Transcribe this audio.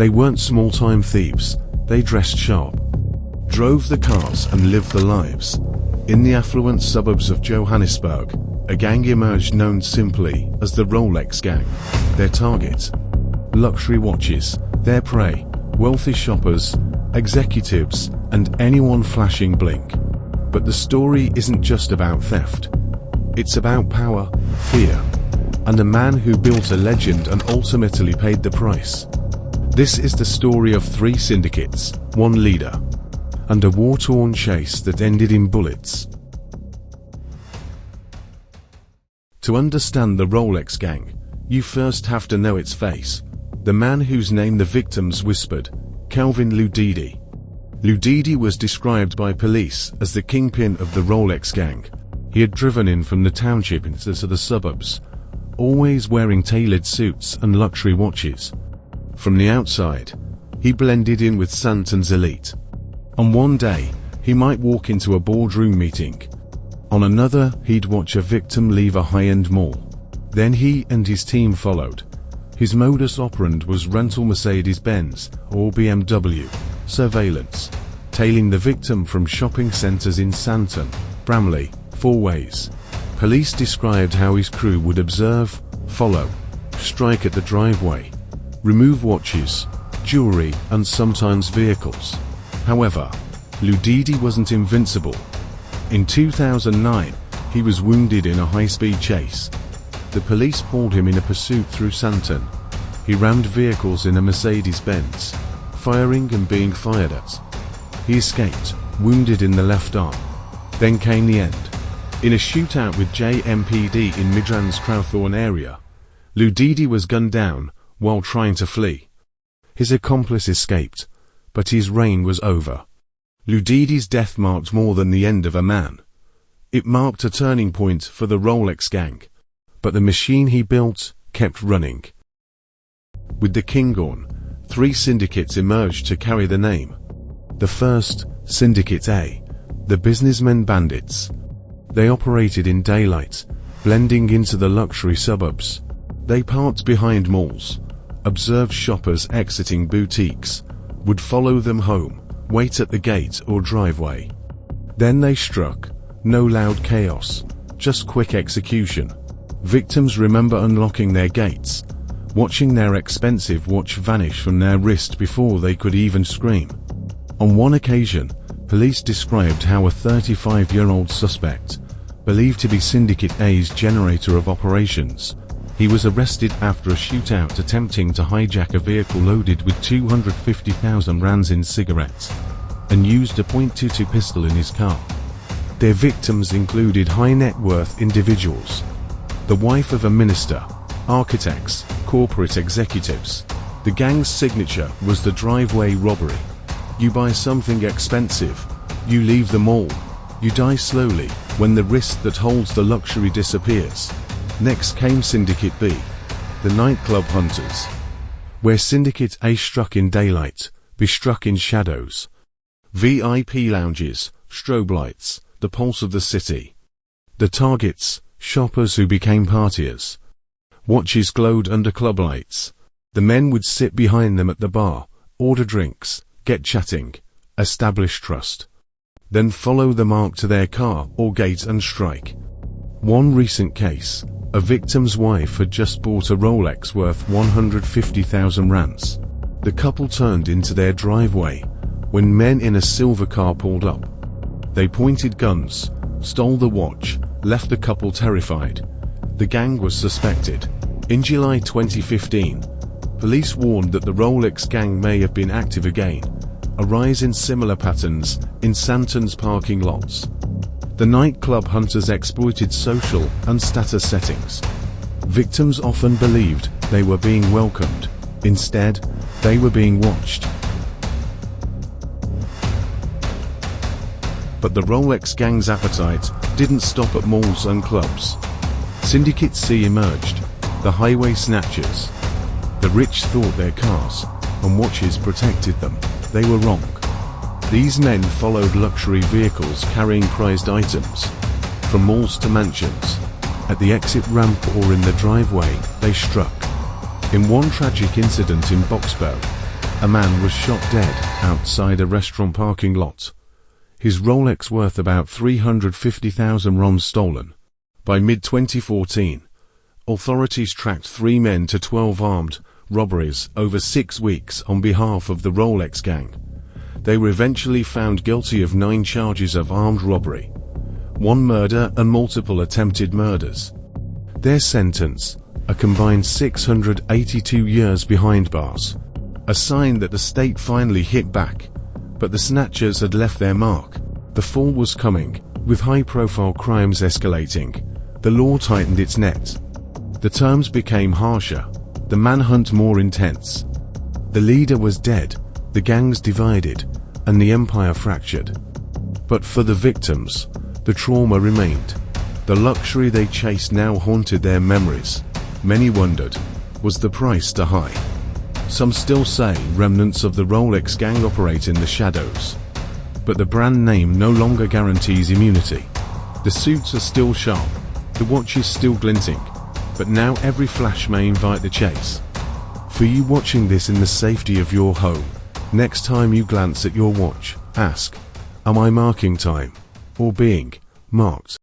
They weren't small-time thieves, they dressed sharp, drove the cars and lived the lives. In the affluent suburbs of Johannesburg, a gang emerged known simply as the Rolex Gang. Their target? Luxury watches. Their prey? Wealthy shoppers, executives, and anyone flashing bling. But the story isn't just about theft. It's about power, fear, and a man who built a legend and ultimately paid the price. This is the story of 3 syndicates, 1 leader, and a war-torn chase that ended in bullets. To understand the Rolex Gang, you first have to know its face, the man whose name the victims whispered, Kelvin Ludidi. Ludidi was described by police as the kingpin of the Rolex Gang. He had driven in from the township into the suburbs, always wearing tailored suits and luxury watches. From the outside, he blended in with Santon's elite. On one day, he might walk into a boardroom meeting. On another, he'd watch a victim leave a high-end mall. Then he and his team followed. His modus operandi was rental Mercedes-Benz or BMW, surveillance, tailing the victim from shopping centers in Santon, Bramley, 4 ways. Police described how his crew would observe, follow, strike at the driveway, remove watches, jewelry, and sometimes vehicles. However, Ludidi wasn't invincible. In 2009, he was wounded in a high-speed chase. The police pulled him in a pursuit through Santon. He rammed vehicles in a Mercedes-Benz, firing and being fired at. He escaped, wounded in the left arm. Then came the end. In a shootout with JMPD in Midrand's Crowthorne area, Ludidi was gunned down while trying to flee. His accomplice escaped, but his reign was over. Ludidi's death marked more than the end of a man. It marked a turning point for the Rolex Gang. But the machine he built kept running. With the king gone, 3 syndicates emerged to carry the name. The first, Syndicate A, the businessmen bandits. They operated in daylight, blending into the luxury suburbs. They parked behind malls, observed shoppers exiting boutiques, would follow them home, wait at the gate or driveway. Then they struck. No loud chaos, just quick execution. Victims remember unlocking their gates, watching their expensive watch vanish from their wrist before they could even scream. On one occasion, police described how a 35-year-old suspect, believed to be Syndicate A's generator of operations, he was arrested after a shootout attempting to hijack a vehicle loaded with 250,000 rands in cigarettes, and used a .22 pistol in his car. Their victims included high-net-worth individuals, the wife of a minister, architects, corporate executives. The gang's signature was the driveway robbery. You buy something expensive, you leave the mall, you die slowly when the wrist that holds the luxury disappears. Next came Syndicate B, the nightclub hunters, where Syndicate A struck in daylight, B struck in shadows. VIP lounges, strobe lights, the pulse of the city. The targets, shoppers who became partiers. Watches glowed under club lights. The men would sit behind them at the bar, order drinks, get chatting, establish trust. Then follow the mark to their car or gate and strike. One recent case, a victim's wife had just bought a Rolex worth 150,000 rands. The couple turned into their driveway when men in a silver car pulled up. They pointed guns, stole the watch, left the couple terrified. The gang was suspected. In July 2015, police warned that the Rolex Gang may have been active again, a rise in similar patterns in Santon's parking lots. The nightclub hunters exploited social and status settings. Victims often believed they were being welcomed. Instead, they were being watched. But the Rolex Gang's appetite didn't stop at malls and clubs. Syndicate C emerged, the highway snatchers. The rich thought their cars and watches protected them. They were wrong. These men followed luxury vehicles carrying prized items, from malls to mansions. At the exit ramp or in the driveway, they struck. In one tragic incident in Boxbow, a man was shot dead outside a restaurant parking lot. His Rolex, worth about 350,000 rands, stolen. By mid-2014, authorities tracked 3 men to 12 armed robberies over 6 weeks on behalf of the Rolex Gang. They were eventually found guilty of 9 charges of armed robbery, 1 murder and multiple attempted murders. Their sentence, a combined 682 years behind bars. A sign that the state finally hit back, but the snatchers had left their mark. The fall was coming, with high-profile crimes escalating. The law tightened its net. The terms became harsher, the manhunt more intense. The leader was dead, the gangs divided, and the empire fractured. But for the victims, the trauma remained. The luxury they chased now haunted their memories. Many wondered, was the price too high? Some still say remnants of the Rolex Gang operate in the shadows. But the brand name no longer guarantees immunity. The suits are still sharp, the watch is still glinting, but now every flash may invite the chase. For you watching this in the safety of your home, next time you glance at your watch, ask, am I marking time, or being marked?